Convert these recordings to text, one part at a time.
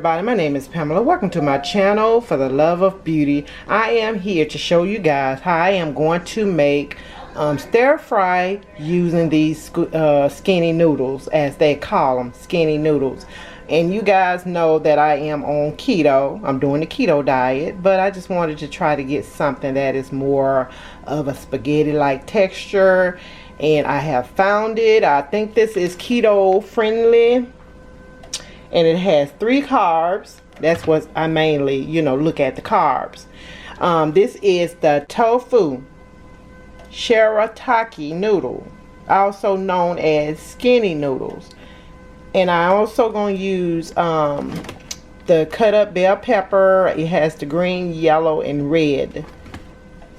everybody, my name is Pamela. Welcome to my channel for the love of beauty. I am here to show you guys how I am going to make stir fry using these skinny noodles, as they call them, skinny noodles. And you guys know that I am on keto. I'm doing the keto diet, but I just wanted to try to get something that is more of a spaghetti like texture, and I have found it. I think this is keto friendly. And it has 3 carbs. That's what I mainly, look at, the carbs. This is the Tofu Shirataki noodle, also known as skinny noodles. And I also going to use the cut up bell pepper. It has the green, yellow, and red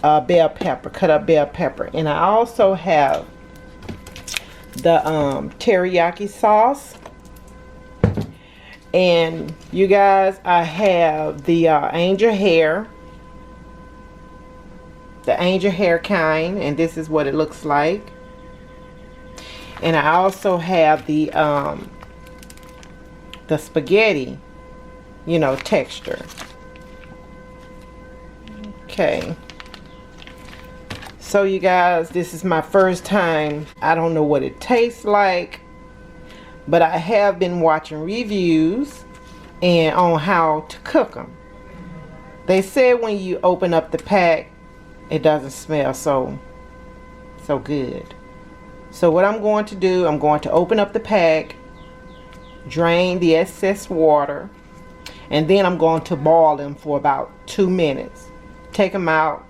bell pepper, cut up bell pepper. And I also have the teriyaki sauce. And you guys, I have the angel hair kind, and this is what it looks like. And I also have the spaghetti, texture. Okay, so you guys, this is my first time. I don't know what it tastes like, but I have been watching reviews and on how to cook them. They said when you open up the pack, it doesn't smell so good. So what I'm going to do, I'm going to open up the pack, drain the excess water, and then I'm going to boil them for about 2 minutes. Take them out,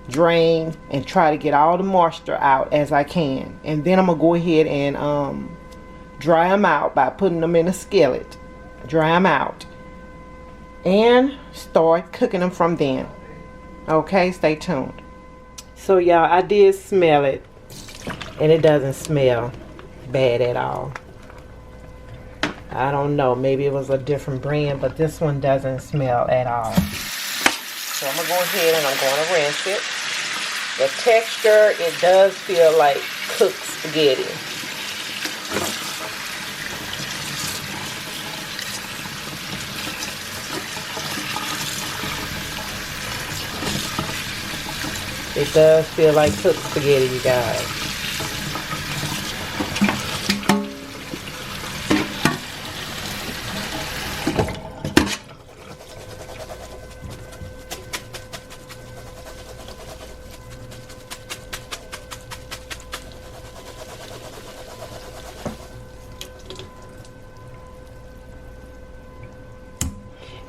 drain, and try to get all the moisture out as I can. And then I'm going to go ahead and dry them out by putting them in a skillet. Dry them out and start cooking them from then. Okay, stay tuned. So y'all, I did smell it, and it doesn't smell bad at all. I don't know, maybe it was a different brand, but this one doesn't smell at all. So I'm gonna go ahead and I'm going to rinse it. The texture, it does feel like cooked spaghetti. It does feel like cooked spaghetti, you guys.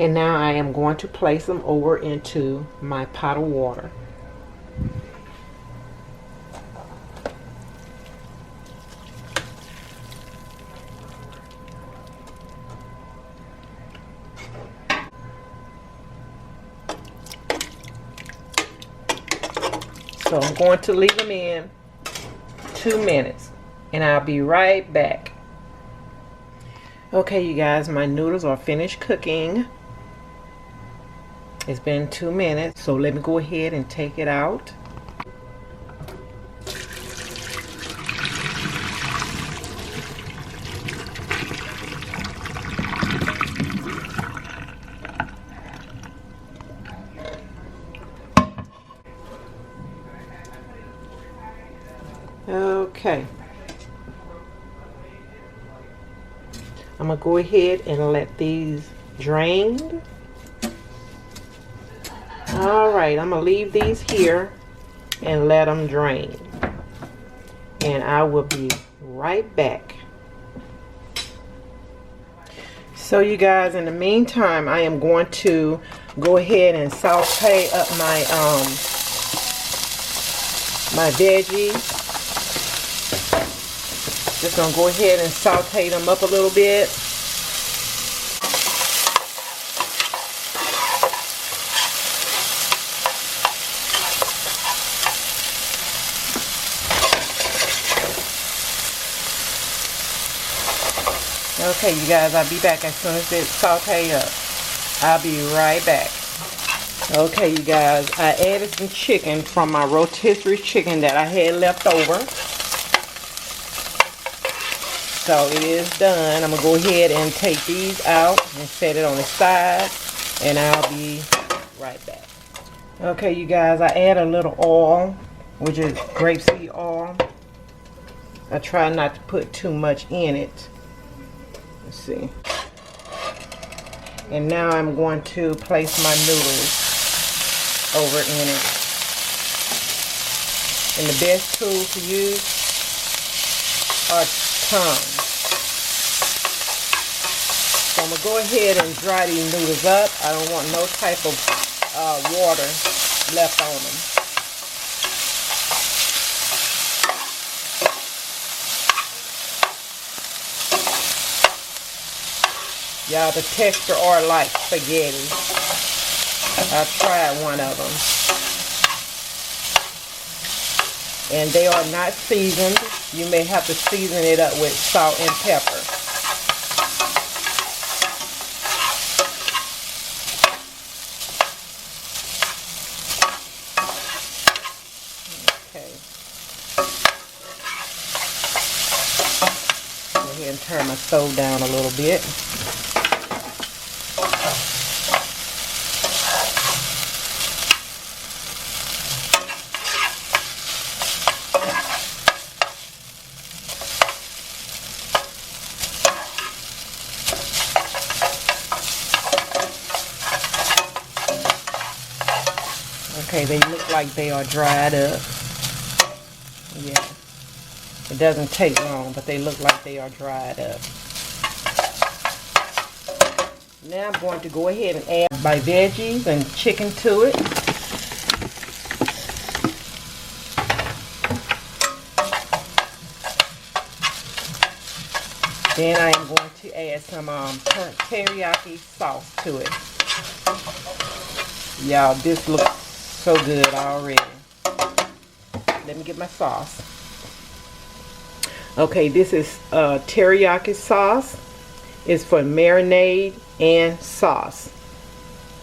And now I am going to place them over into my pot of water. So I'm going to leave them in 2 minutes, and I'll be right back. Okay, you guys, my noodles are finished cooking. It's been 2 minutes, so let me go ahead and take it out. Okay, I'm gonna go ahead and let these drain. All right, I'm gonna leave these here and let them drain, and I will be right back. So you guys, in the meantime, I am going to go ahead and saute up my my veggies. Just gonna go ahead and saute them up a little bit. Okay, you guys, I'll be back as soon as it's sauteed up. I'll be right back. Okay, you guys, I added some chicken from my rotisserie chicken that I had left over. So it is done. I'm gonna go ahead and take these out and set it on the side, and I'll be right back. Okay, you guys, I add a little oil, which is grapeseed oil. I try not to put too much in it. Let's see. And now I'm going to place my noodles over in it. And the best tool to use are tongs. So I'm going to go ahead and dry these noodles up. I don't want no type of water left on them. Y'all, the texture are like spaghetti. I tried one of them. And they are not seasoned. You may have to season it up with salt and pepper. Okay. Go ahead and turn my stove down a little bit. Okay, they look like they are dried up. Yeah. It doesn't take long, but they look like they are dried up. Now I'm going to go ahead and add my veggies and chicken to it. Then I am going to add some teriyaki sauce to it. Y'all, this looks so good already. Let me get my sauce. Okay, this is teriyaki sauce. It's for marinade and sauce.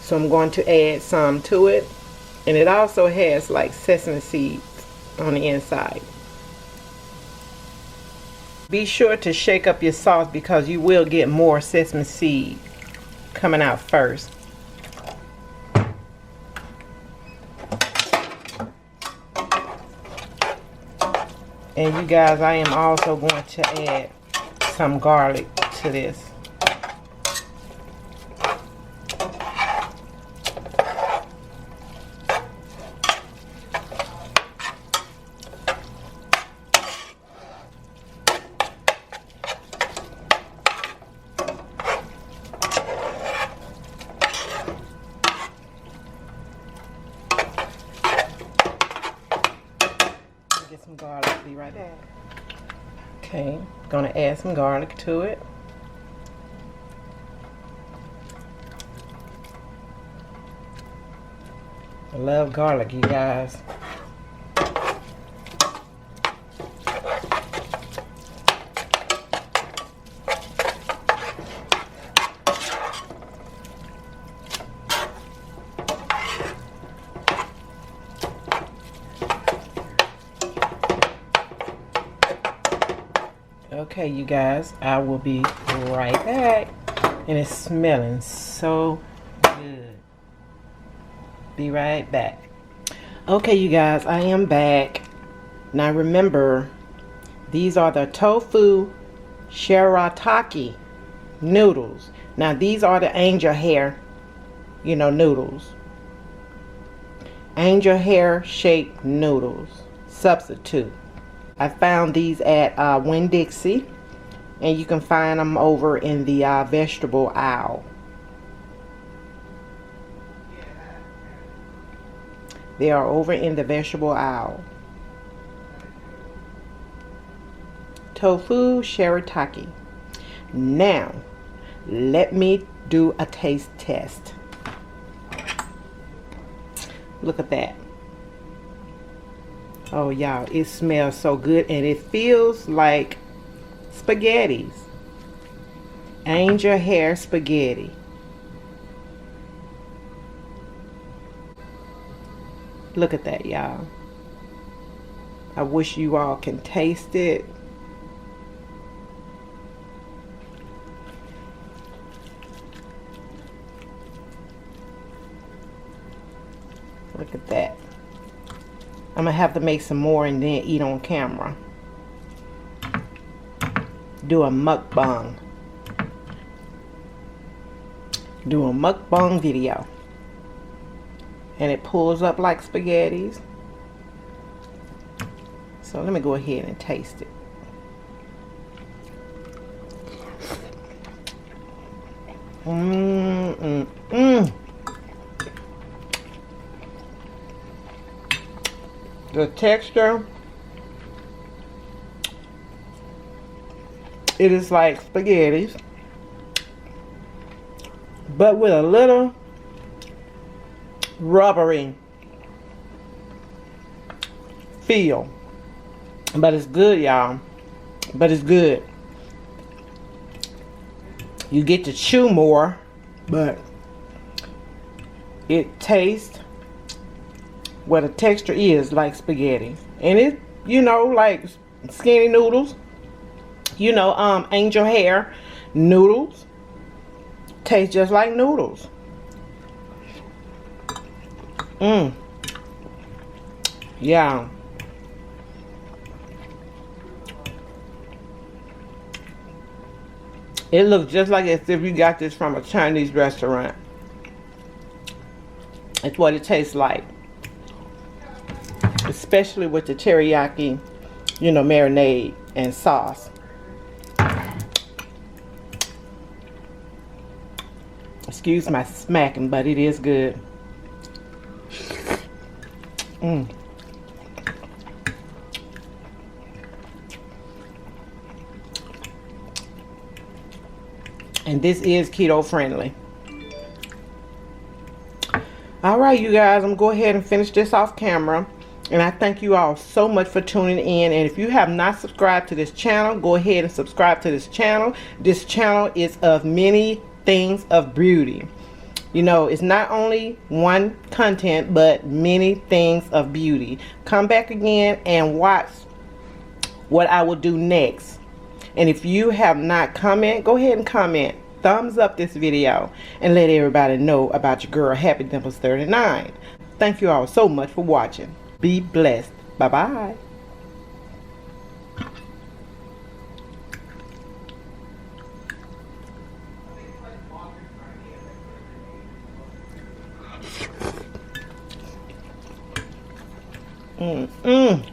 So I'm going to add some to it. And it also has like sesame seeds on the inside. Be sure to shake up your sauce because you will get more sesame seed coming out first. And you guys, I am also going to add some garlic to this. Get some garlic, be right back. Okay, gonna add some garlic to it. I love garlic, you guys. Okay, you guys, I will be right back. And it's smelling so good. Be right back. Okay, you guys, I am back. Now remember, these are the Tofu Shirataki noodles. Now these are the angel hair, noodles. Angel hair shaped noodles. Substitute. I found these at Winn-Dixie, and you can find them over in the vegetable aisle. They are over in the vegetable aisle. Tofu Shirataki. Now, let me do a taste test. Look at that. Oh, y'all, it smells so good, and it feels like spaghettis. Angel hair spaghetti. Look at that, y'all. I wish you all can taste it. I'm gonna have to make some more and then eat on camera. Do a mukbang. Do a mukbang video. And it pulls up like spaghettis. So let me go ahead and taste it. The texture, it is like spaghettis, but with a little rubbery feel. But it's good, y'all. But it's good. You get to chew more, but it tastes what the texture is like spaghetti. And it, you know, like skinny noodles, you know, angel hair noodles taste just like noodles. Yeah. It looks just like as if you got this from a Chinese restaurant. It's what it tastes like. Especially with the teriyaki, you know, marinade and sauce. Excuse my smacking, but it is good. And this is keto friendly. Alright, you guys, I'm going to go ahead and finish this off camera. And I thank you all so much for tuning in. And if you have not subscribed to this channel, go ahead and subscribe to this channel. This channel is of many things of beauty. You know, it's not only one content, but many things of beauty. Come back again and watch what I will do next. And if you have not commented, go ahead and comment. Thumbs up this video and let everybody know about your girl Happy Dimples 39. Thank you all so much for watching. Be blessed. Bye-bye. Mm-mm.